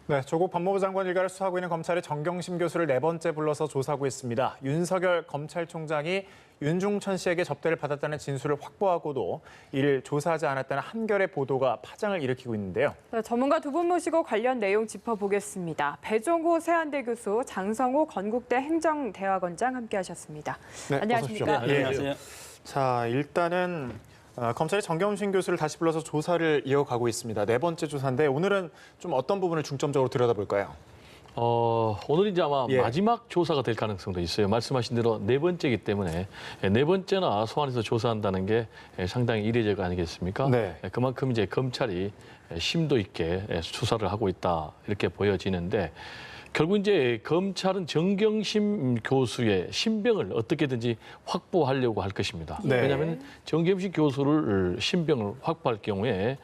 네, 조국 법무부 장관 일가를 수사하고 있는 검찰이 정경심 교수를 네 번째 불러서 조사하고 있습니다. 윤석열 검찰총장이 윤중천 씨에게 접대를 받았다는 진술을 확보하고도 이를 조사하지 않았다는 한겨레 보도가 파장을 일으키고 있는데요. 네, 전문가 두 분 모시고 관련 내용 짚어보겠습니다. 배종호 세한대 교수, 장성호 건국대 행정대학원장 함께하셨습니다. 네, 안녕하십니까? 어서 오십시오. 안녕하세요. 자, 일단은 검찰이 정경심 교수를 다시 불러서 조사를 이어가고 있습니다. 네 번째 조사인데 오늘은 좀 어떤 부분을 중점적으로 들여다볼까요? 오늘 이제 아마 예. 마지막 조사가 될 가능성도 있어요. 말씀하신 대로 네 번째이기 때문에 네 번째나 소환해서 조사한다는 게 상당히 이례적 아니겠습니까? 네. 그만큼 이제 검찰이 심도 있게 수사를 하고 있다 이렇게 보여지는데 결국 이제 검찰은 정경심 교수의 신병을 어떻게든지 확보하려고 할 것입니다. 네. 왜냐하면 정경심 교수를 신병을 확보할 경우에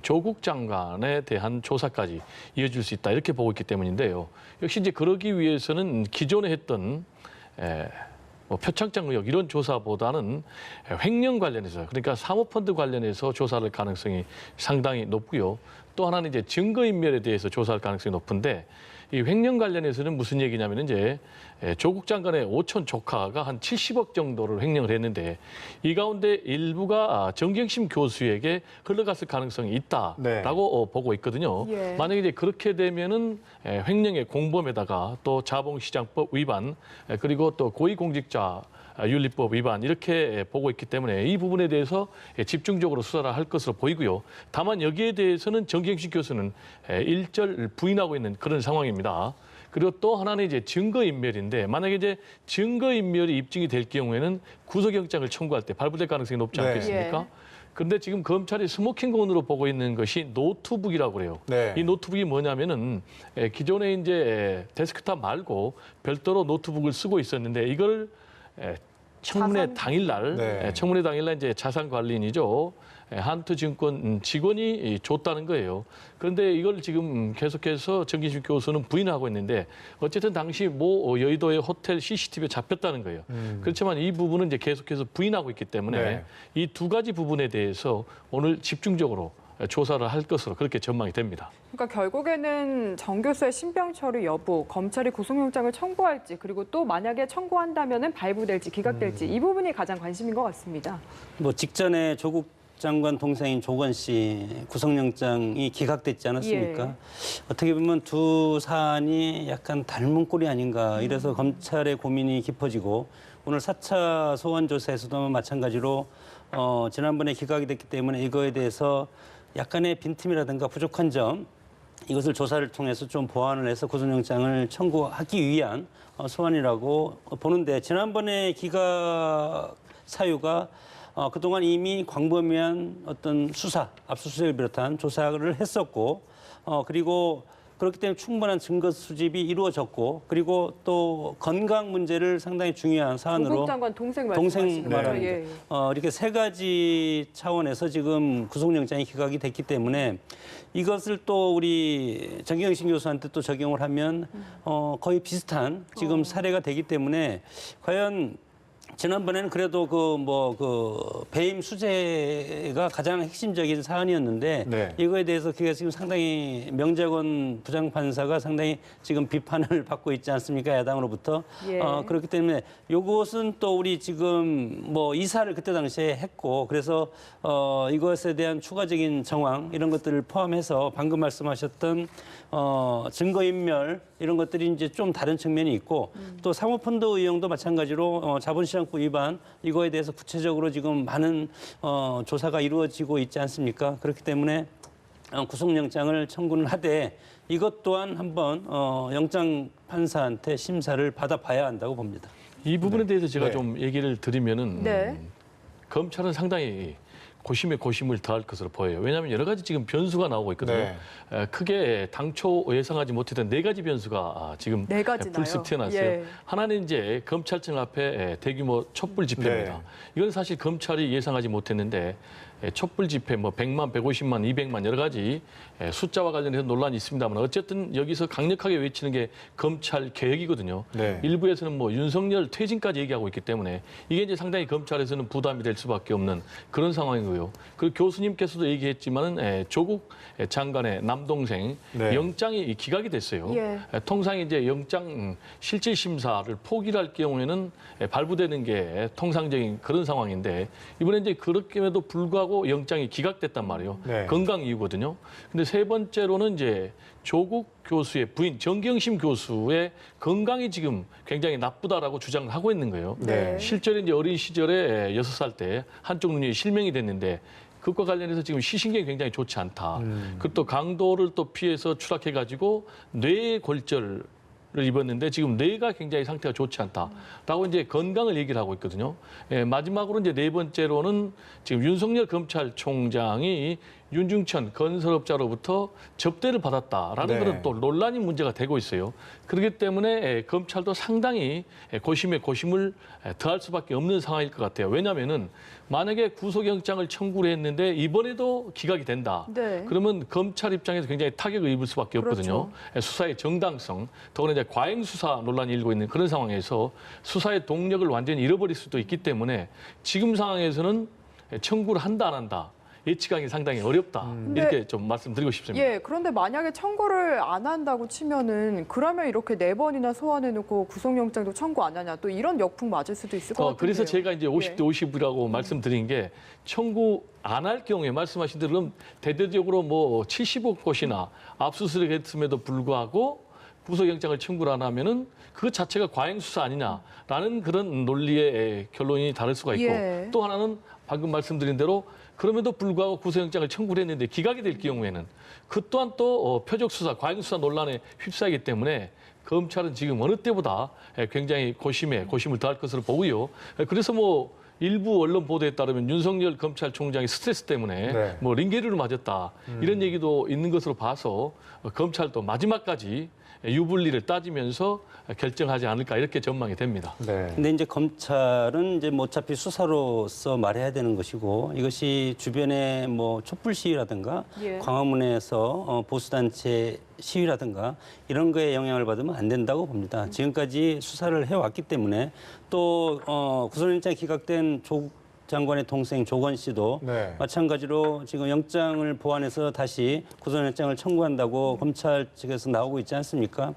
조국 장관에 대한 조사까지 이어질 수 있다 이렇게 보고 있기 때문인데요. 역시 이제 그러기 위해서는 기존에 했던 표창장 의혹 이런 조사보다는 횡령 관련해서 그러니까 사모펀드 관련해서 조사할 가능성이 상당히 높고요. 또 하나는 이제 증거인멸에 대해서 조사할 가능성이 높은데 이 횡령 관련해서는 무슨 얘기냐면 이제 조국 장관의 오촌 조카가 한 70억 정도를 횡령을 했는데 이 가운데 일부가 정경심 교수에게 흘러갔을 가능성이 있다라고 네. 보고 있거든요. 예. 만약에 이제 그렇게 되면은 횡령의 공범에다가 또 자본시장법 위반 그리고 또 고위공직자 윤리법 위반 이렇게 보고 있기 때문에 이 부분에 대해서 집중적으로 수사를 할 것으로 보이고요. 다만 여기에 대해서는 정경심 교수는 일절 부인하고 있는 그런 상황입니다. 그리고 또 하나는 이제 증거인멸인데 만약에 이제 증거인멸이 입증이 될 경우에는 구속영장을 청구할 때 발부될 가능성이 높지 네. 않겠습니까? 예. 그런데 지금 검찰이 스모킹건으로 보고 있는 것이 노트북이라고 그래요. 네. 이 노트북이 뭐냐면은 기존에 이제 데스크탑 말고 별도로 노트북을 쓰고 있었는데 이걸 청문회 당일날, 네. 청문회 당일날 이제 자산관리인이죠. 한투증권 직원이 줬다는 거예요. 그런데 이걸 지금 계속해서 정경심 교수는 부인하고 있는데 어쨌든 당시 모 여의도의 호텔 CCTV에 잡혔다는 거예요. 그렇지만 이 부분은 이제 계속해서 부인하고 있기 때문에 네. 이 두 가지 부분에 대해서 오늘 집중적으로 조사를 할 것으로 그렇게 전망이 됩니다. 그러니까 결국에는 정 교수의 신병 처리 여부, 검찰이 구속영장을 청구할지, 그리고 또 만약에 청구한다면은 발부될지 기각될지 이 부분이 가장 관심인 것 같습니다. 뭐 직전에 조국 장관 동생인 조건 씨 구속영장이 기각됐지 않았습니까? 예. 어떻게 보면 두 사안이 약간 닮은 꼴이 아닌가 이래서 검찰의 고민이 깊어지고 오늘 4차 소환 조사에서도 마찬가지로 지난번에 기각이 됐기 때문에 이거에 대해서 약간의 빈틈이라든가 부족한 점 이것을 조사를 통해서 좀 보완을 해서 구속영장을 청구하기 위한 소환이라고 보는데 지난번에 기각 사유가 그동안 이미 광범위한 어떤 수사, 압수수색을 비롯한 조사를 했었고 그리고 그렇기 때문에 충분한 증거 수집이 이루어졌고 그리고 또 건강 문제를 상당히 중요한 사안으로 조국 장관 동생 말씀하시는 거죠? 말합니다. 예. 이렇게 세 가지 차원에서 지금 구속영장이 기각이 됐기 때문에 이것을 또 우리 정경심 교수한테 또 적용을 하면 거의 비슷한 지금 사례가 되기 때문에 과연 지난번에는 그래도 배임 수재가 가장 핵심적인 사안이었는데 네. 이거에 대해서 그게 지금 상당히 명재권 부장판사가 상당히 지금 비판을 받고 있지 않습니까? 야당으로부터. 예. 그렇기 때문에 요것은 또 우리 지금 이사를 그때 당시에 했고 그래서 이것에 대한 추가적인 정황 이런 것들을 포함해서 방금 말씀하셨던 증거인멸 이런 것들이 이제 좀 다른 측면이 있고 또 사모펀드 의혹도 마찬가지로 자본시장법 위반 이거에 대해서 구체적으로 지금 많은 조사가 이루어지고 있지 않습니까? 그렇기 때문에 구속영장을 청구는 하되 이것 또한 한번 영장 판사한테 심사를 받아봐야 한다고 봅니다. 이 부분에 대해서 제가 네. 좀 얘기를 드리면은 네. 검찰은 상당히 고심에 고심을 더할 것으로 보여요. 왜냐하면 여러 가지 지금 변수가 나오고 있거든요. 네. 크게 당초 예상하지 못했던 네 가지 변수가 지금 네 가지나요? 불쑥 튀어났어요. 예. 하나는 이제 검찰청 앞에 대규모 촛불 집회입니다. 네. 이건 사실 검찰이 예상하지 못했는데 촛불 집회 뭐 100만, 150만, 200만 여러 가지 숫자와 관련해서 논란이 있습니다만 어쨌든 여기서 강력하게 외치는 게 검찰 개혁이거든요. 네. 일부에서는 뭐 윤석열 퇴진까지 얘기하고 있기 때문에 이게 이제 상당히 검찰에서는 부담이 될 수밖에 없는 그런 상황이고요. 그리고 교수님께서도 얘기했지만은 조국 장관의 남동생 네. 영장이 기각이 됐어요. 예. 통상 이제 영장 실질 심사를 포기를 할 경우에는 발부되는 게 통상적인 그런 상황인데 이번에 이제 그렇게에도 불구하고 영장이 기각됐단 말이에요. 네. 건강 이유거든요. 근데 세 번째로는 이제 조국 교수의 부인 정경심 교수의 건강이 지금 굉장히 나쁘다라고 주장을 하고 있는 거예요. 네. 실제로 이제 어린 시절에 6살 때 한쪽 눈이 실명이 됐는데 그것과 관련해서 지금 시신경이 굉장히 좋지 않다. 그리고 또 강도를 또 피해서 추락해가지고 뇌 골절을 입었는데 지금 뇌가 굉장히 상태가 좋지 않다라고 이제 건강을 얘기를 하고 있거든요. 마지막으로 이제 네 번째로는 지금 윤석열 검찰총장이 윤중천 건설업자로부터 접대를 받았다라는 네. 그런 또 논란이 문제가 되고 있어요. 그렇기 때문에 검찰도 상당히 고심에 고심을 더할 수밖에 없는 상황일 것 같아요. 왜냐하면은 만약에 구속영장을 청구를 했는데 이번에도 기각이 된다. 네. 그러면 검찰 입장에서 굉장히 타격을 입을 수밖에 없거든요. 그렇죠. 수사의 정당성, 더구나 이제 과잉 수사 논란이 일고 있는 그런 상황에서 수사의 동력을 완전히 잃어버릴 수도 있기 때문에 지금 상황에서는 청구를 한다 안 한다. 예측하기 상당히 어렵다. 이렇게 좀 말씀드리고 싶습니다. 예, 그런데 만약에 청구를 안 한다고 치면은 그러면 이렇게 4번이나 소환해놓고 구속영장도 청구 안 하냐 또 이런 역풍 맞을 수도 있을 것 같아요. 그래서 제가 이제 50대 50이라고 말씀드린 게 청구 안 할 경우에 말씀하신 대로 그럼 대대적으로 뭐 70억 곳이나 압수수색했음에도 불구하고 구속영장을 청구를 안 하면은 그 자체가 과잉 수사 아니냐라는 그런 논리의 결론이 다를 수가 있고 예. 또 하나는 방금 말씀드린 대로 그럼에도 불구하고 구속영장을 청구를 했는데 기각이 될 경우에는 그 또한 또 표적 수사, 과잉 수사 논란에 휩싸이기 때문에 검찰은 지금 어느 때보다 굉장히 고심을 더할 것으로 보고요. 그래서 뭐 일부 언론 보도에 따르면 윤석열 검찰총장이 스트레스 때문에 네. 뭐 링게르를 맞았다 이런 얘기도 있는 것으로 봐서 검찰도 마지막까지 유불리를 따지면서 결정하지 않을까 이렇게 전망이 됩니다. 네. 근데 이제 검찰은 이제 뭐 어차피 수사로서 말해야 되는 것이고 이것이 주변에 뭐 촛불 시위라든가 예. 광화문에서 보수단체 시위라든가 이런 거에 영향을 받으면 안 된다고 봅니다. 지금까지 수사를 해왔기 때문에 또 구속영장 기각된 조국 장관의 동생 조건 씨도 네. 마찬가지로 지금 영장을 보완해서 다시 구속영장을 청구한다고 검찰 측에서 나오고 있지 않습니까?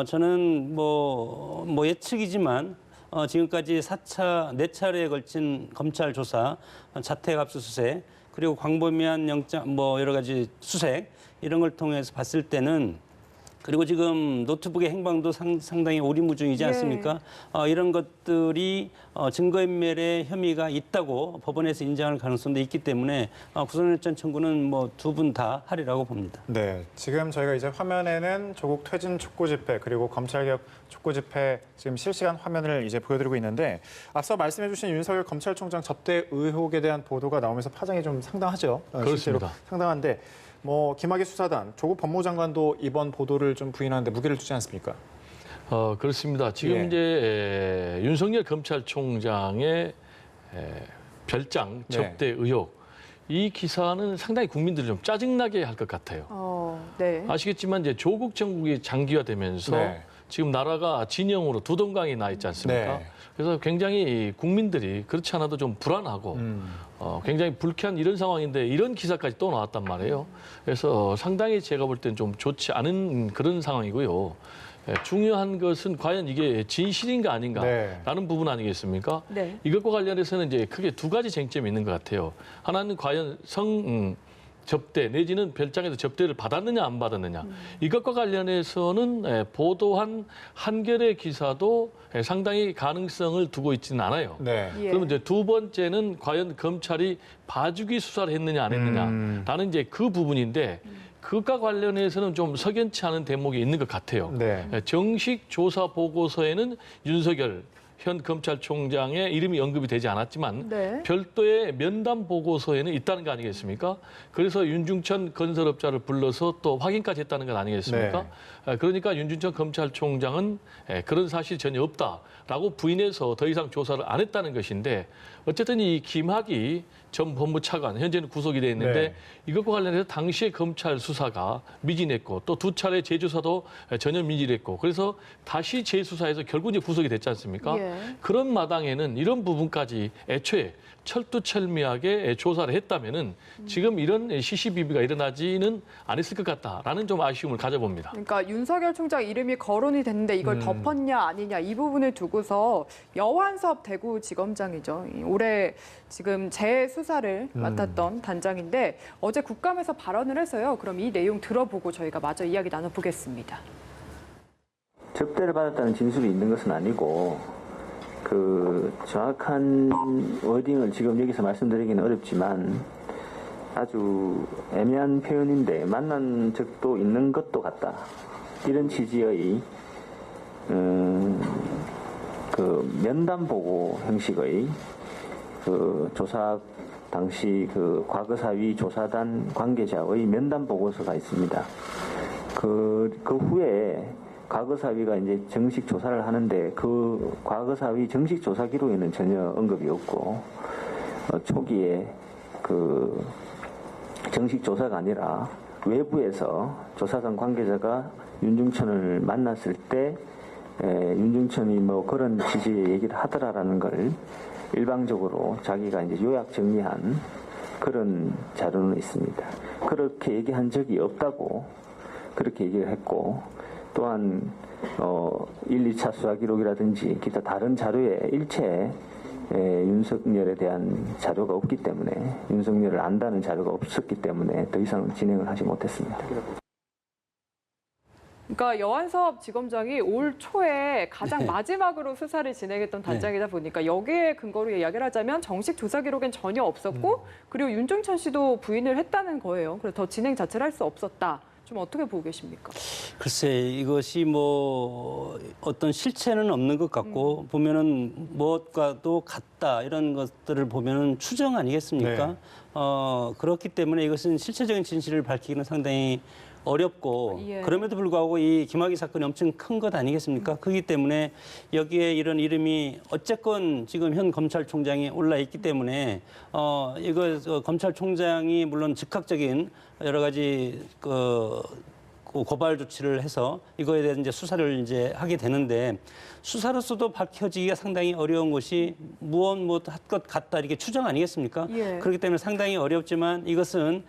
저는 뭐 예측이지만 지금까지 4차례에 걸친 검찰 조사, 자택 압수수색, 그리고 광범위한 영장 뭐 여러 가지 수색 이런 걸 통해서 봤을 때는 그리고 지금 노트북의 행방도 상당히 오리무중이지 않습니까? 이런 것들이 증거인멸의 혐의가 있다고 법원에서 인정할 가능성도 있기 때문에 구속영장 청구는 뭐 두 분 다 하리라고 봅니다. 네, 지금 저희가 이제 화면에는 조국 퇴진 촉구 집회 그리고 검찰개혁 촉구 집회 지금 실시간 화면을 이제 보여드리고 있는데 앞서 말씀해주신 윤석열 검찰총장 접대 의혹에 대한 보도가 나오면서 파장이 좀 상당하죠. 그렇습니다. 실제로 상당한데 뭐 김학의 수사단, 조국 법무장관도 이번 보도를 좀 부인하는데 무게를 두지 않습니까? 그렇습니다. 지금 예. 이제 윤석열 검찰총장의 별장 접대 의혹 이 기사는 상당히 국민들이 좀 짜증나게 할 것 같아요. 네. 아시겠지만 이제 조국 정국이 장기화되면서 네. 지금 나라가 진영으로 두동강이 나 있지 않습니까? 네. 그래서 굉장히 국민들이 그렇지 않아도 좀 불안하고 굉장히 불쾌한 이런 상황인데 이런 기사까지 또 나왔단 말이에요. 그래서 상당히 제가 볼 땐 좀 좋지 않은 그런 상황이고요. 중요한 것은 과연 이게 진실인가 아닌가라는 네. 부분 아니겠습니까? 네. 이것과 관련해서는 이제 크게 두 가지 쟁점이 있는 것 같아요. 하나는 과연 접대 내지는 별장에서 접대를 받았느냐 안 받았느냐 이것과 관련해서는 보도한 한겨레 기사도 상당히 가능성을 두고 있지는 않아요. 네. 예. 그러면 이제 두 번째는 과연 검찰이 봐주기 수사를 했느냐 안 했느냐라는 이제 그 부분인데 그것과 관련해서는 좀 석연치 않은 대목이 있는 것 같아요. 네. 정식 조사 보고서에는 윤석열 현 검찰총장의 이름이 언급이 되지 않았지만 네. 별도의 면담 보고서에는 있다는 거 아니겠습니까? 그래서 윤중천 건설업자를 불러서 또 확인까지 했다는 것 아니겠습니까? 그러니까 윤중천 검찰총장은 그런 사실이 전혀 없다라고 부인해서 더 이상 조사를 안 했다는 것인데 어쨌든 이 김학의 전 법무차관 현재는 구속이 돼 있는데 네. 이것과 관련해서 당시의 검찰 수사가 미진했고 또 두 차례 재조사도 전혀 미진했고 그래서 다시 재수사해서 결국 이제 구속이 됐지 않습니까? 예. 그런 마당에는 이런 부분까지 애초에 철두철미하게 조사를 했다면은 지금 이런 시시비비가 일어나지는 않았을 것 같다라는 좀 아쉬움을 가져봅니다. 그러니까 윤석열 총장 이름이 거론이 됐는데 이걸 덮었냐 아니냐 이 부분을 두고서 여환섭 대구지검장이죠. 올해 지금 재수사를 맡았던 단장인데 어제 국감에서 발언을 해서요. 그럼 이 내용 들어보고 저희가 마저 이야기 나눠보겠습니다. 접대를 받았다는 진술이 있는 것은 아니고 그 정확한 워딩을 지금 여기서 말씀드리기는 어렵지만 아주 애매한 표현인데 만난 적도 있는 것도 같다. 이런 취지의 그 면담 보고 형식의 그 조사 당시 그 과거사위 조사단 관계자의 면담 보고서가 있습니다. 그 후에 과거사위가 이제 정식 조사를 하는데 그 과거사위 정식 조사 기록에는 전혀 언급이 없고 초기에 그 정식 조사가 아니라 외부에서 조사단 관계자가 윤중천을 만났을 때 윤중천이 뭐 그런 취지의 얘기를 하더라라는 걸 일방적으로 자기가 이제 요약 정리한 그런 자료는 있습니다. 그렇게 얘기한 적이 없다고 그렇게 얘기를 했고 또한 1, 2차 수사 기록이라든지 기타 다른 자료에 일체 윤석열에 대한 자료가 없기 때문에 윤석열을 안다는 자료가 없었기 때문에 더 이상 진행을 하지 못했습니다. 그러니까 여환섭 지검장이 올 초에 가장 마지막으로 수사를 진행했던 단장이다 보니까 여기에 근거로 이야기를 하자면 정식 조사 기록엔 전혀 없었고 그리고 윤중천 씨도 부인을 했다는 거예요. 그래서 더 진행 자체를 할 수 없었다. 좀 어떻게 보고 계십니까? 글쎄 이것이 뭐 어떤 실체는 없는 것 같고 보면은 무엇과도 같다 이런 것들을 보면은 추정 아니겠습니까? 네. 그렇기 때문에 이것은 실체적인 진실을 밝히기는 상당히 어렵고 예. 그럼에도 불구하고 이 김학의 사건이 엄청 큰 것 아니겠습니까? 그렇기 때문에 여기에 이런 이름이 어쨌건 지금 현 검찰총장이 올라 있기 때문에 이거 검찰총장이 물론 즉각적인 여러 가지 그 고발 조치를 해서 이거에 대한 이제 수사를 이제 하게 되는데 수사로서도 밝혀지기가 상당히 어려운 것이 무엇 할 것 같다 이렇게 추정 아니겠습니까? 예. 그렇기 때문에 상당히 어렵지만 이것은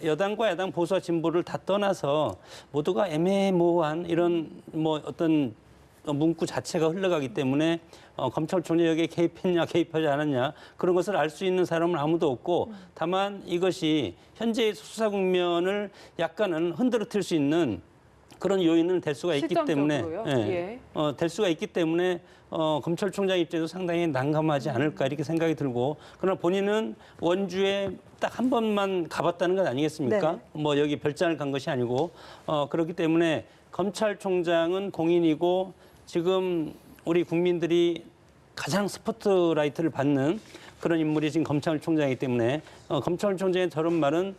여당과 야당 보수와 진보를 다 떠나서 모두가 애매모호한 이런 뭐 어떤 문구 자체가 흘러가기 때문에 검찰총장이 여기에 개입했냐 개입하지 않았냐 그런 것을 알 수 있는 사람은 아무도 없고 다만 이것이 현재의 수사 국면을 약간은 흔들어뜨릴 수 있는 그런 요인은 될 수가 있기 때문에 시점적으로요? 될 수가 있기 때문에 검찰총장 입장에서 상당히 난감하지 않을까 이렇게 생각이 들고 그러나 본인은 원주에 딱 한 번만 가봤다는 것 아니겠습니까? 네. 뭐 여기 별장을 간 것이 아니고 그렇기 때문에 검찰총장은 공인이고 지금 우리 국민들이 가장 스포트라이트를 받는 그런 인물이 지금 검찰총장이기 때문에 검찰총장의 저런 말은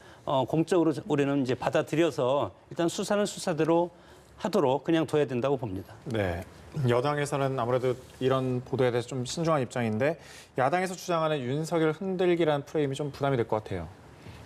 공적으로 우리는 이제 받아들여서 일단 수사는 수사대로 하도록 그냥 둬야 된다고 봅니다. 네. 여당에서는 아무래도 이런 보도에 대해서 좀 신중한 입장인데 야당에서 주장하는 윤석열 흔들기라는 프레임이 좀 부담이 될 것 같아요.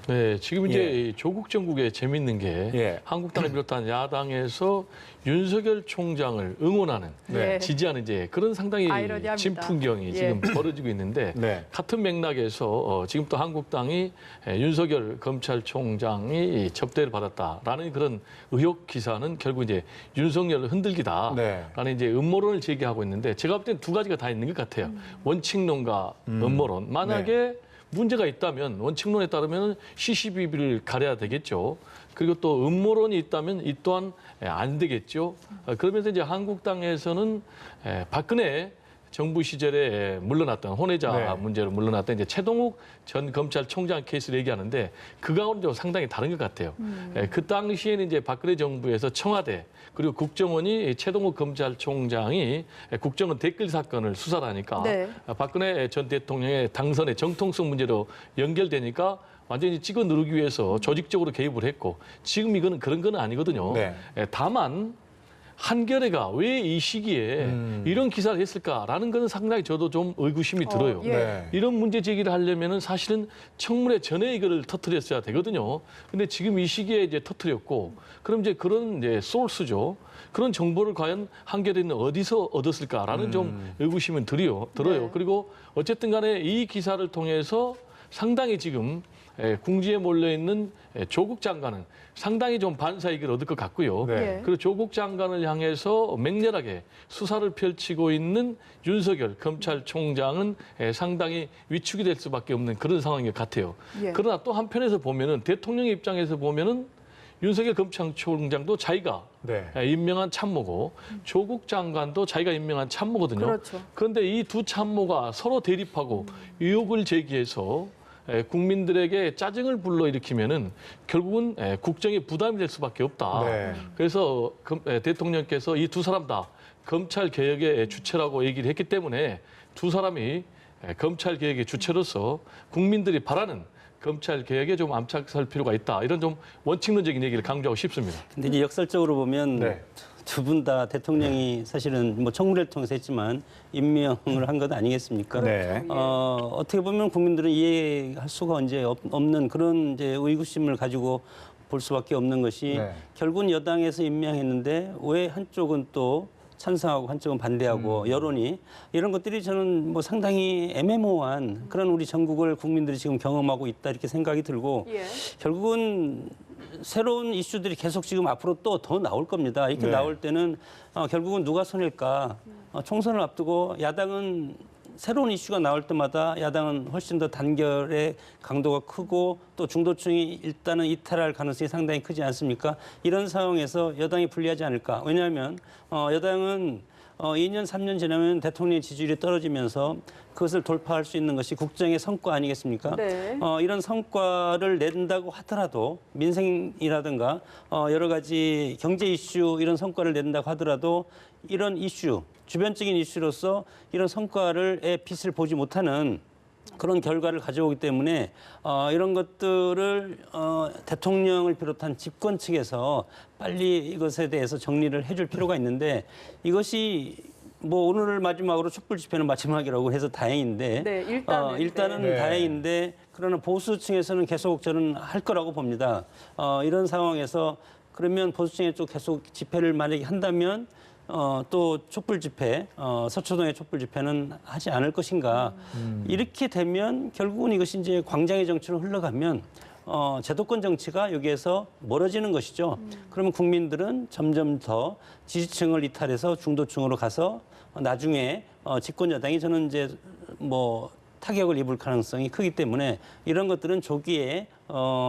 네, 지금 이제 조국 정국에 재밌는 게 예. 한국당을 비롯한 야당에서 윤석열 총장을 응원하는, 네. 지지하는 이제 그런 상당히 아이러니합니다. 진풍경이 예. 지금 벌어지고 있는데 네. 같은 맥락에서 지금 또 한국당이 윤석열 검찰총장이 접대를 받았다라는 그런 의혹 기사는 결국 이제 윤석열을 흔들기다라는 네. 이제 음모론을 제기하고 있는데 제가 볼 때는 두 가지가 다 있는 것 같아요. 원칙론과 음모론. 만약에 문제가 있다면 원칙론에 따르면 시시비비를 가려야 되겠죠. 그리고 또 음모론이 있다면 이 또한 안 되겠죠. 그러면서 이제 한국당에서는 박근혜 정부 시절에 물러났던 혼외자 네. 문제로 물러났던 이제 최동욱 전 검찰총장 케이스를 얘기하는데 그거하고는 좀 상당히 다른 것 같아요. 그 당시에는 이제 박근혜 정부에서 청와대 그리고 국정원이 최동욱 검찰총장이 국정원 댓글 사건을 수사를 하니까 네. 박근혜 전 대통령의 당선의 정통성 문제로 연결되니까 완전히 찍어 누르기 위해서 조직적으로 개입을 했고 지금 이거는 그런 건 아니거든요. 네. 다만 한겨레가 왜 이 시기에 이런 기사를 했을까라는 것은 상당히 저도 좀 의구심이 들어요. 예. 네. 이런 문제 제기를 하려면은 사실은 청문회 전에 이거를 터뜨렸어야 되거든요. 근데 지금 이 시기에 이제 터뜨렸고, 그럼 이제 그런 이제 소스죠. 그런 정보를 과연 한겨레는 어디서 얻었을까라는 좀 의구심은 들어요. 네. 그리고 어쨌든 간에 이 기사를 통해서 상당히 지금 궁지에 몰려 있는 조국 장관은 상당히 좀 반사이익을 얻을 것 같고요. 네. 예. 그리고 조국 장관을 향해서 맹렬하게 수사를 펼치고 있는 윤석열 검찰총장은 상당히 위축이 될 수밖에 없는 그런 상황인 것 같아요. 예. 그러나 또 한편에서 보면은 대통령 입장에서 보면은 윤석열 검찰총장도 자기가 네. 임명한 참모고 조국 장관도 자기가 임명한 참모거든요. 그렇죠. 그런데 이 두 참모가 서로 대립하고 의혹을 제기해서 국민들에게 짜증을 불러일으키면은 결국은 국정에 부담이 될 수밖에 없다. 네. 그래서 대통령께서 이 두 사람 다 검찰 개혁의 주체라고 얘기를 했기 때문에 두 사람이 검찰 개혁의 주체로서 국민들이 바라는 검찰 개혁에 좀 암착할 필요가 있다. 이런 좀 원칙론적인 얘기를 강조하고 싶습니다. 근데 이제 역설적으로 보면 네. 두 분 다 대통령이 사실은 뭐 청문회를 통해서 했지만 임명을 한 것 아니겠습니까? 네. 어떻게 보면 국민들은 이해할 수가 언제 없는 그런 이제 의구심을 가지고 볼 수밖에 없는 것이 네. 결국은 여당에서 임명했는데 왜 한쪽은 또 찬성하고 한쪽은 반대하고 여론이 이런 것들이 저는 뭐 상당히 애매모호한 그런 우리 전국을 국민들이 지금 경험하고 있다 이렇게 생각이 들고 예. 결국은 새로운 이슈들이 계속 지금 앞으로 또 더 나올 겁니다. 이렇게 네. 나올 때는 결국은 누가 손일까? 총선을 앞두고 야당은 새로운 이슈가 나올 때마다 야당은 훨씬 더 단결의 강도가 크고 또 중도층이 일단은 이탈할 가능성이 상당히 크지 않습니까? 이런 상황에서 여당이 불리하지 않을까? 왜냐하면 여당은 2년, 3년 지나면 대통령의 지지율이 떨어지면서 그것을 돌파할 수 있는 것이 국정의 성과 아니겠습니까? 네. 이런 성과를 낸다고 하더라도 민생이라든가 여러 가지 경제 이슈 이런 성과를 낸다고 하더라도 이런 이슈, 주변적인 이슈로서 이런 성과의 빛을 보지 못하는 그런 결과를 가져오기 때문에 이런 것들을 대통령을 비롯한 집권 측에서 빨리 이것에 대해서 정리를 해줄 필요가 있는데 이것이 뭐 오늘을 마지막으로 촛불 집회는 마지막이라고 해서 다행인데 네, 일단은 네. 다행인데 그러나 보수층에서는 계속 저는 할 거라고 봅니다. 이런 상황에서 그러면 보수층에 또 계속 집회를 만약에 한다면 또 촛불 집회, 서초동의 촛불 집회는 하지 않을 것인가. 이렇게 되면 결국은 이것이 이제 광장의 정치로 흘러가면 제도권 정치가 여기에서 멀어지는 것이죠. 그러면 국민들은 점점 더 지지층을 이탈해서 중도층으로 가서 나중에 집권 여당이 저는 이제 뭐 타격을 입을 가능성이 크기 때문에 이런 것들은 조기에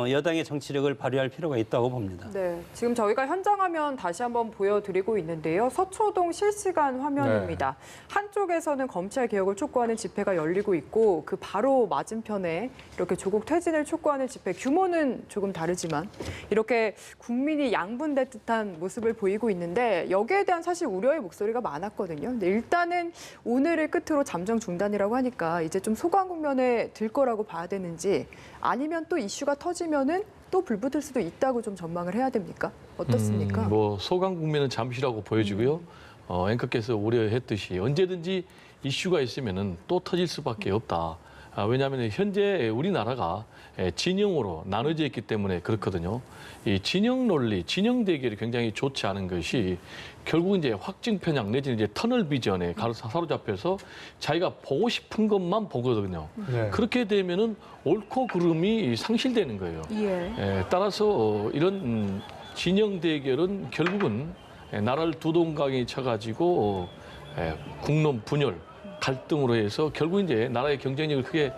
여당의 정치력을 발휘할 필요가 있다고 봅니다. 네, 지금 저희가 현장 화면 다시 한번 보여드리고 있는데요. 서초동 실시간 화면입니다. 한쪽에서는 검찰 개혁을 촉구하는 집회가 열리고 있고 그 바로 맞은편에 이렇게 조국 퇴진을 촉구하는 집회 규모는 조금 다르지만 이렇게 국민이 양분된 듯한 모습을 보이고 있는데 여기에 대한 사실 우려의 목소리가 많았거든요. 근데 일단은 오늘을 끝으로 잠정 중단이라고 하니까 이제 좀 소강 국면에 들 거라고 봐야 되는지 아니면 또 이슈가 터지면은 또 불붙을 수도 있다고 좀 전망을 해야 됩니까? 어떻습니까? 뭐 소강 국면은 잠시라고 보여지고요. 앵커께서 우려했듯이 언제든지 이슈가 있으면은 또 터질 수밖에 없다. 왜냐하면 현재 우리나라가 진영으로 나눠져 있기 때문에 그렇거든요. 이 진영 논리, 진영 대결이 굉장히 좋지 않은 것이 결국 이제 확증 편향 내지는 이제 터널 비전에 사로잡혀서 자기가 보고 싶은 것만 보거든요. 네. 그렇게 되면은 옳고 그름이 상실되는 거예요. 예. 따라서 이런 진영 대결은 결국은 나라를 두동강에 쳐가지고 국론 분열, 갈등으로 해서 결국 이제 나라의 경쟁력을 크게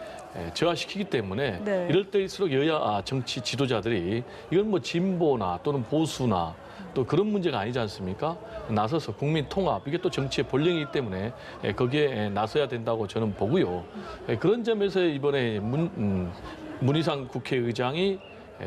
저하시키기 때문에 네. 이럴 때일수록 여야 정치 지도자들이 이건 뭐 진보나 또는 보수나 또 그런 문제가 아니지 않습니까? 나서서 국민 통합, 이게 또 정치의 본령이기 때문에 거기에 나서야 된다고 저는 보고요. 그런 점에서 이번에 문희상 국회의장이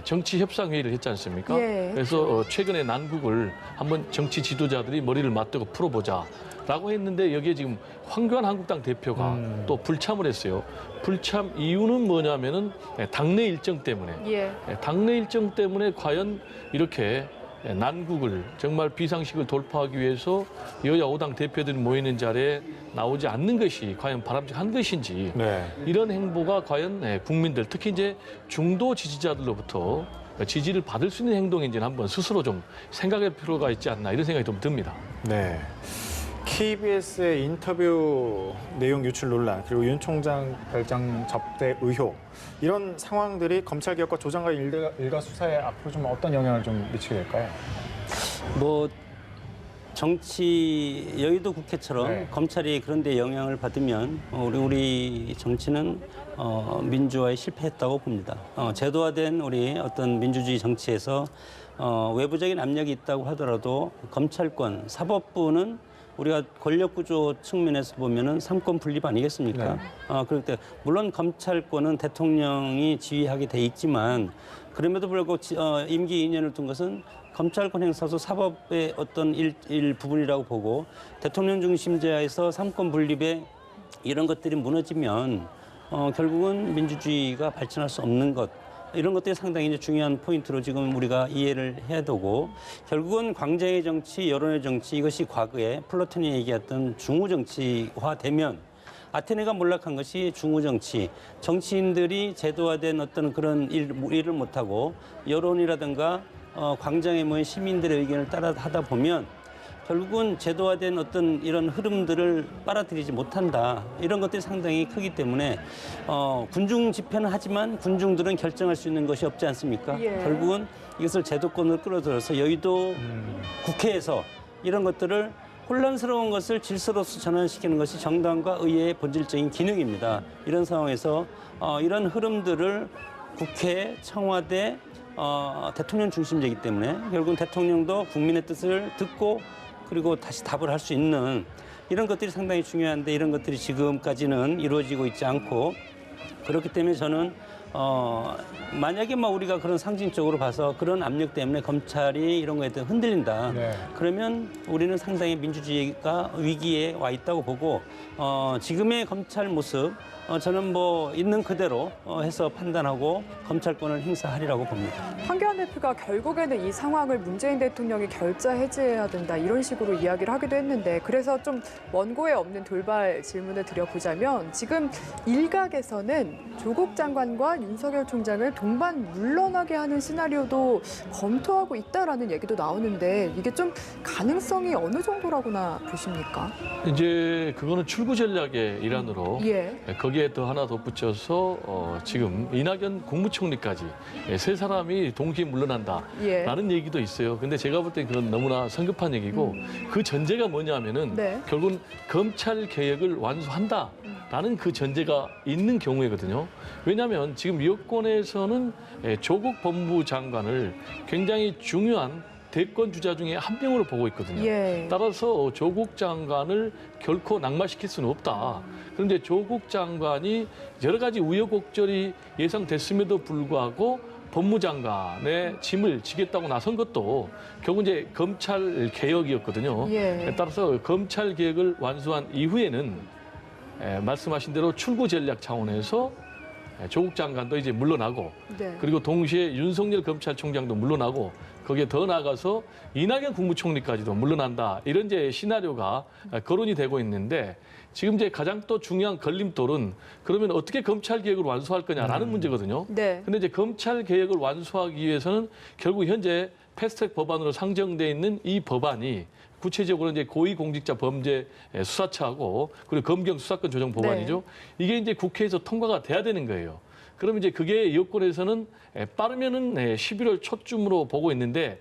정치협상회의를 했지 않습니까? 예. 그래서 최근에 난국을 한번 정치 지도자들이 머리를 맞대고 풀어보자라고 했는데 여기에 지금 황교안 한국당 대표가 또 불참을 했어요. 불참 이유는 뭐냐면은 당내 일정 때문에. 예. 당내 일정 때문에 과연 이렇게 난국을 정말 비상식을 돌파하기 위해서 여야 5당 대표들이 모이는 자리에 나오지 않는 것이 과연 바람직한 것인지 네. 이런 행보가 과연 국민들 특히 이제 중도 지지자들로부터 지지를 받을 수 있는 행동인지는 한번 스스로 좀 생각할 필요가 있지 않나 이런 생각이 좀 듭니다. 네. KBS의 인터뷰 내용 유출 논란 그리고 윤 총장 별장 접대 의혹 이런 상황들이 검찰 개혁과 조장과 일가 수사에 앞으로 좀 어떤 영향을 좀 미치게 될까요? 뭐 정치 여의도 국회처럼 네. 검찰이 그런 데 영향을 받으면 우리 정치는 민주화에 실패했다고 봅니다. 제도화된 우리 어떤 민주주의 정치에서 외부적인 압력이 있다고 하더라도 검찰권, 사법부는 우리가 권력구조 측면에서 보면은 삼권 분립 아니겠습니까? 네. 그럴 때 물론 검찰권은 대통령이 지휘하게 돼 있지만 그럼에도 불구하고 임기 2년을 둔 것은 검찰권 행사도 사법의 어떤 부분이라고 보고 대통령 중심제하에서 삼권 분립에 이런 것들이 무너지면 결국은 민주주의가 발전할 수 없는 것. 이런 것들이 상당히 이제 중요한 포인트로 지금 우리가 이해를 해야 되고 결국은 광장의 정치, 여론의 정치 이것이 과거에 플라톤이 얘기했던 중우 정치화되면 아테네가 몰락한 것이 중우 정치, 정치인들이 제도화된 어떤 그런 일을 못하고 여론이라든가 광장에 모인 시민들의 의견을 따라 하다 보면 결국은 제도화된 어떤 이런 흐름들을 빨아들이지 못한다. 이런 것들이 상당히 크기 때문에 군중 집회는 하지만 군중들은 결정할 수 있는 것이 없지 않습니까? 예. 결국은 이것을 제도권으로 끌어들여서 여의도 국회에서 이런 것들을 혼란스러운 것을 질서로서 전환시키는 것이 정당과 의회의 본질적인 기능입니다. 이런 상황에서 이런 흐름들을 국회, 청와대, 대통령 중심제이기 때문에 결국은 대통령도 국민의 뜻을 듣고 그리고 다시 답을 할 수 있는 이런 것들이 상당히 중요한데 이런 것들이 지금까지는 이루어지고 있지 않고 그렇기 때문에 저는 만약에 우리가 그런 상징적으로 봐서 그런 압력 때문에 검찰이 이런 거에 대해 흔들린다. 네. 그러면 우리는 상당히 민주주의가 위기에 와 있다고 보고 지금의 검찰 모습 저는 있는 그대로 해서 판단하고 검찰권을 행사하리라고 봅니다. 황교안 대표가 결국에는 이 상황을 문재인 대통령이 결자 해제해야 된다 이런 식으로 이야기를 하기도 했는데 그래서 좀 원고에 없는 돌발 질문을 드려보자면 지금 일각에서는 조국 장관과 윤석열 총장을 동반 물러나게 하는 시나리오도 검토하고 있다라는 얘기도 나오는데 이게 좀 가능성이 어느 정도라고나 보십니까? 이제 그거는 출구 전략의 일환으로 예. 거기에 더 하나 덧붙여서 지금 이낙연 국무총리까지 세 사람이 동시에 물러난다라는 예. 얘기도 있어요. 근데 제가 볼 땐 그건 너무나 성급한 얘기고 그 전제가 뭐냐면은 네. 결국은 검찰 개혁을 완수한다라는 그 전제가 있는 경우이거든요. 왜냐하면 지금 여권에서는 조국 법무부 장관을 굉장히 중요한 대권 주자 중에 한 명으로 보고 있거든요. 예. 따라서 조국 장관을 결코 낙마시킬 수는 없다. 그런데 조국 장관이 여러 가지 우여곡절이 예상됐음에도 불구하고 법무장관의 짐을 지겠다고 나선 것도 결국 이제 검찰 개혁이었거든요. 예. 따라서 검찰 개혁을 완수한 이후에는 말씀하신 대로 출구 전략 차원에서 조국 장관도 이제 물러나고 네. 그리고 동시에 윤석열 검찰총장도 물러나고 거기에 더 나아가서 이낙연 국무총리까지도 물러난다. 이런 이제 시나리오가 거론이 되고 있는데 지금 이제 가장 또 중요한 걸림돌은 그러면 어떻게 검찰 개혁을 완수할 거냐라는 문제거든요. 네. 근데 이제 검찰 개혁을 완수하기 위해서는 결국 현재 패스트트랙 법안으로 상정돼 있는 이 법안이 구체적으로 이제 고위공직자 범죄 수사처하고 그리고 검경 수사권 조정 법안이죠. 이게 이제 국회에서 통과가 돼야 되는 거예요. 그럼 이제 그게 여권에서는 빠르면은 11월 초쯤으로 보고 있는데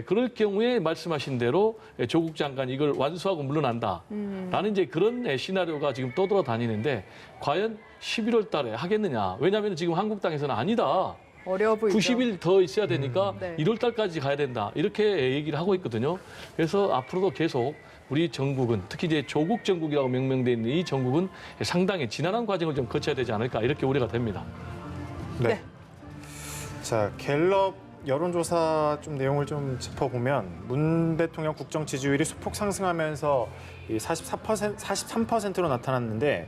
그럴 경우에 말씀하신 대로 조국 장관 이걸 완수하고 물러난다라는 이제 그런 시나리오가 지금 떠돌아다니는데 과연 11월 달에 하겠느냐. 왜냐하면 지금 한국당에서는 아니다. 어려워 보이죠. 90일 더 있어야 되니까 네. 1월 달까지 가야 된다. 이렇게 얘기를 하고 있거든요. 그래서 앞으로도 계속 우리 전국은 특히 이제 조국 전국이라고 명명되어 있는 이 전국은 상당히 지난한 과정을 좀 거쳐야 되지 않을까 이렇게 우려가 됩니다. 네. 자, 갤럽 여론조사 좀 내용을 좀 짚어보면 문 대통령 국정 지지율이 소폭 상승하면서 43%로 나타났는데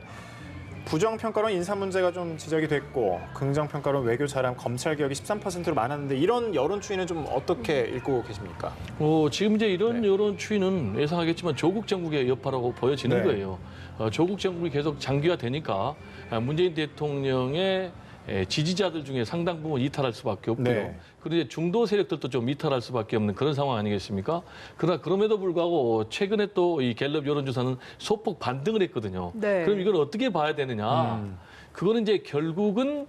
부정평가로는 인사 문제가 좀 지적이 됐고 긍정평가로는 외교 잘함, 검찰 개혁이 13%로 많았는데 이런 여론 추이는 좀 어떻게 읽고 계십니까? 지금 이제 이런 네. 여론 추이는 예상하겠지만 조국 정국의 여파라고 보여지는 네. 거예요. 조국 정국이 계속 장기화되니까 문재인 대통령의 지지자들 중에 상당 부분 이탈할 수밖에 없고요. 네. 그리고 이제 중도 세력들도 좀 이탈할 수밖에 없는 그런 상황 아니겠습니까? 그러나 그럼에도 불구하고 최근에 또 이 갤럽 여론조사는 소폭 반등을 했거든요. 네. 그럼 이걸 어떻게 봐야 되느냐? 그거는 이제 결국은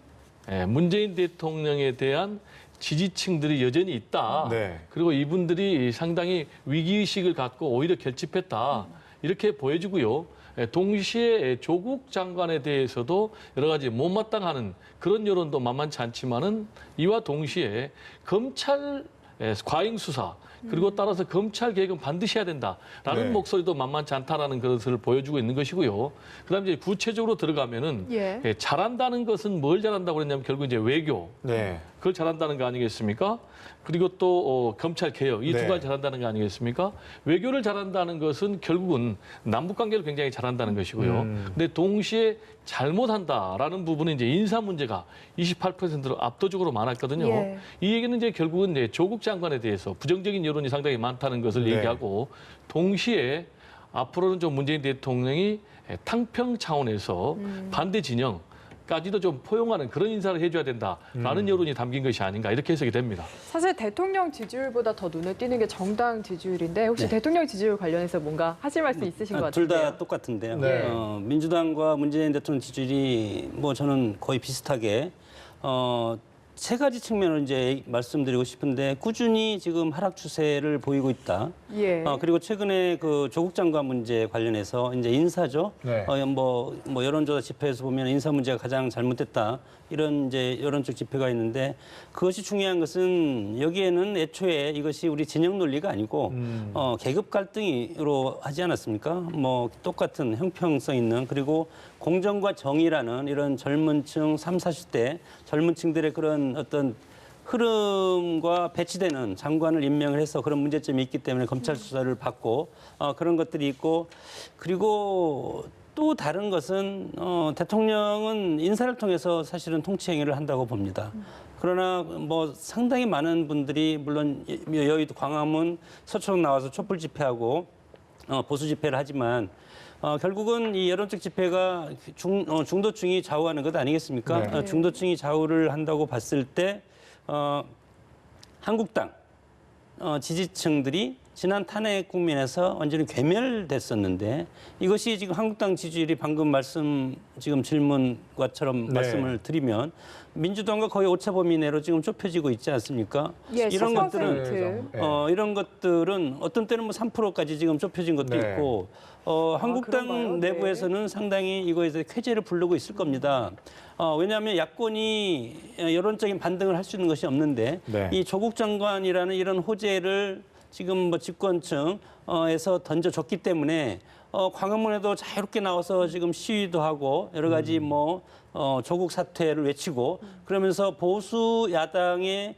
문재인 대통령에 대한 지지층들이 여전히 있다. 네. 그리고 이분들이 상당히 위기의식을 갖고 오히려 결집했다. 이렇게 보여지고요. 동시에 조국 장관에 대해서도 여러 가지 못마땅하는 그런 여론도 만만치 않지만은 이와 동시에 검찰 과잉 수사 그리고 따라서 검찰 개혁은 반드시 해야 된다라는 네. 목소리도 만만치 않다라는 것을 보여주고 있는 것이고요. 그다음에 이제 구체적으로 들어가면은 예. 잘한다는 것은 뭘 잘한다고 그랬냐면 결국 이제 외교 네. 그걸 잘한다는 거 아니겠습니까? 그리고 또 검찰 개혁 이 두 네. 가지 잘한다는 거 아니겠습니까? 외교를 잘한다는 것은 결국은 남북 관계를 굉장히 잘한다는 것이고요. 근데 동시에 잘못한다라는 부분은 이제 인사 문제가 28%로 압도적으로 많았거든요. 예. 이 얘기는 이제 결국은 이제 조국 장관에 대해서 부정적인 여론이 상당히 많다는 것을 네. 얘기하고 동시에 앞으로는 좀 문재인 대통령이 탕평 차원에서 반대 진영 까지도 좀 포용하는 그런 인사를 해줘야 된다라는 여론이 담긴 것이 아닌가 이렇게 해석이 됩니다. 사실 대통령 지지율보다 더 눈에 띄는 게 정당 지지율인데 혹시 네. 대통령 지지율 관련해서 뭔가 하실 말씀 있으신 것 둘 같은데요? 다 똑같은데요. 네. 민주당과 문재인 대통령 지지율이 뭐 저는 거의 비슷하게 세 가지 측면을 이제 말씀드리고 싶은데 꾸준히 지금 하락 추세를 보이고 있다. 예. 그리고 최근에 그 조국 장관 문제 관련해서 이제 인사죠. 네. 뭐 여론조사 지표에서 보면 인사 문제가 가장 잘못됐다. 이런 이제 여론적 지표가 있는데 그것이 중요한 것은 여기에는 애초에 이것이 우리 진영 논리가 아니고 계급 갈등으로 하지 않았습니까? 뭐 똑같은 형평성 있는 그리고 공정과 정의라는 이런 젊은층 30, 40대 젊은층들의 그런 어떤 흐름과 배치되는 장관을 임명을 해서 그런 문제점이 있기 때문에 검찰 수사를 받고 그런 것들이 있고 그리고 또 다른 것은 대통령은 인사를 통해서 사실은 통치 행위를 한다고 봅니다. 그러나 뭐 상당히 많은 분들이 물론 여의도 광화문 서초동 나와서 촛불 집회하고 보수 집회를 하지만 결국은 이 여론적 집회가 중도층이 좌우하는 것 아니겠습니까? 네. 중도층이 좌우를 한다고 봤을 때 한국당 지지층들이 지난 탄핵 국면에서 완전히 괴멸됐었는데 이것이 지금 한국당 지지율이 방금 지금 질문과처럼 네. 말씀을 드리면 민주당과 거의 오차 범위 내로 지금 좁혀지고 있지 않습니까? 예, 이런 10%. 것들은 이런 것들은 어떤 때는 뭐 3%까지 지금 좁혀진 것도 네. 있고 한국당 그런가요? 내부에서는 상당히 이거에 대해서 쾌재를 부르고 있을 겁니다. 왜냐하면 야권이 여론적인 반등을 할 수 있는 것이 없는데 네. 이 조국 장관이라는 이런 호재를 지금 뭐 집권층에서 던져줬기 때문에 광화문에도 자유롭게 나와서 지금 시위도 하고 여러 가지 뭐 조국 사퇴를 외치고 그러면서 보수 야당의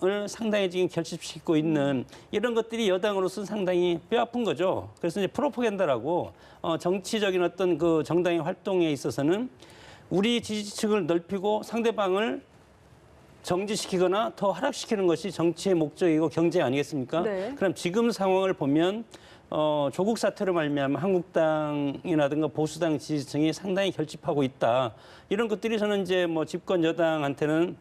을 상당히 지금 결집시키고 있는 이런 것들이 여당으로서는 상당히 뼈아픈 거죠. 그래서 이제 프로파간다라고 정치적인 어떤 그 정당의 활동에 있어서는 우리 지지층을 넓히고 상대방을 정지시키거나 더 하락시키는 것이 정치의 목적이고 경제 아니겠습니까? 네. 그럼 지금 상황을 보면 조국 사태로 말미암아 한국당이라든가 보수당 지지층이 상당히 결집하고 있다. 이런 것들이 저는 이제 뭐 집권 여당한테는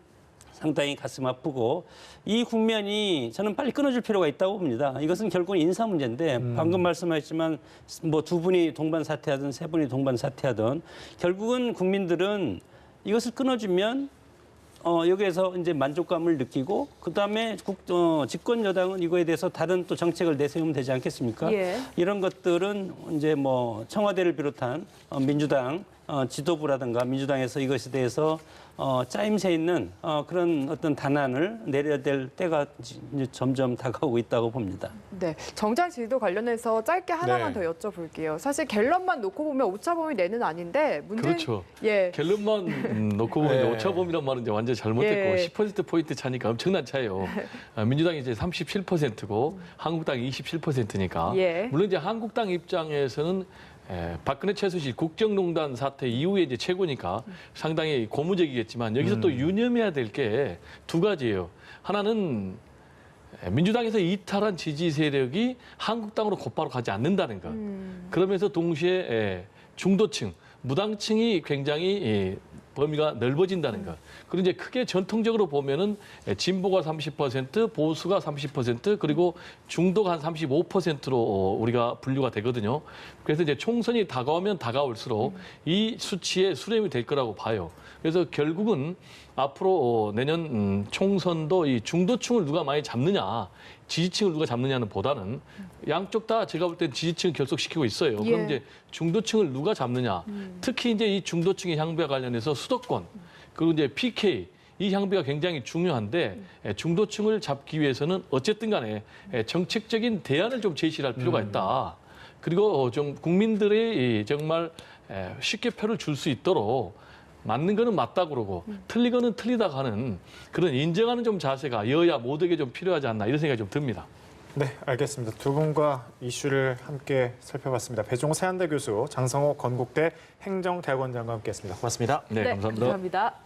상당히 가슴 아프고 이 국면이 저는 빨리 끊어줄 필요가 있다고 봅니다. 이것은 결국은 인사 문제인데 방금 말씀하셨지만 뭐 두 분이 동반 사퇴하든 세 분이 동반 사퇴하든 결국은 국민들은 이것을 끊어주면 여기에서 이제 만족감을 느끼고 그다음에 집권 여당은 이거에 대해서 다른 또 정책을 내세우면 되지 않겠습니까? 예. 이런 것들은 이제 뭐 청와대를 비롯한 민주당 지도부라든가 민주당에서 이것에 대해서 짜임새 있는 그런 어떤 단안을 내려야 될 때가 이제 점점 다가오고 있다고 봅니다. 네, 정장 질도 관련해서 짧게 하나만 네. 더 여쭤볼게요. 사실 갤럽만 놓고 보면 오차범위 내는 아닌데 문제는 그렇죠. 예. 갤럽만 놓고 보면 네. 오차범위란 말은 이제 완전 잘못했고 예. 10%포인트 차니까 엄청난 차예요. 민주당이 이제 37%고 한국당이 27%니까. 예. 물론 이제 한국당 입장에서는 박근혜 최순실 국정농단 사태 이후에 이제 최고니까 상당히 고무적이겠지만 여기서 또 유념해야 될 게 두 가지예요. 하나는 민주당에서 이탈한 지지 세력이 한국당으로 곧바로 가지 않는다는 것. 그러면서 동시에 중도층, 무당층이 굉장히 범위가 넓어진다는 것. 그리고 이제 크게 전통적으로 보면은 진보가 30%, 보수가 30%, 그리고 중도가 한 35%로 우리가 분류가 되거든요. 그래서 이제 총선이 다가오면 다가올수록 이 수치에 수렴이 될 거라고 봐요. 그래서 결국은 앞으로 내년 총선도 이 중도층을 누가 많이 잡느냐, 지지층을 누가 잡느냐는 보다는 양쪽 다 제가 볼 땐 지지층을 결속시키고 있어요. 예. 그럼 이제 중도층을 누가 잡느냐, 특히 이제 이 중도층의 향배와 관련해서 수도권 그리고 이제 PK 이 향배가 굉장히 중요한데 중도층을 잡기 위해서는 어쨌든 간에 정책적인 대안을 좀 제시할 필요가 있다. 그리고 좀 국민들이 정말 쉽게 표를 줄 수 있도록 맞는 거는 맞다 그러고 틀리거는 틀리다 하는 그런 인정하는 좀 자세가 여야 모두에게 좀 필요하지 않나 이런 생각이 좀 듭니다. 네, 알겠습니다. 두 분과 이슈를 함께 살펴봤습니다. 배종호 세한대 교수, 장성호 건국대 행정대학원장과 함께했습니다. 고맙습니다. 네, 감사합니다. 감사합니다.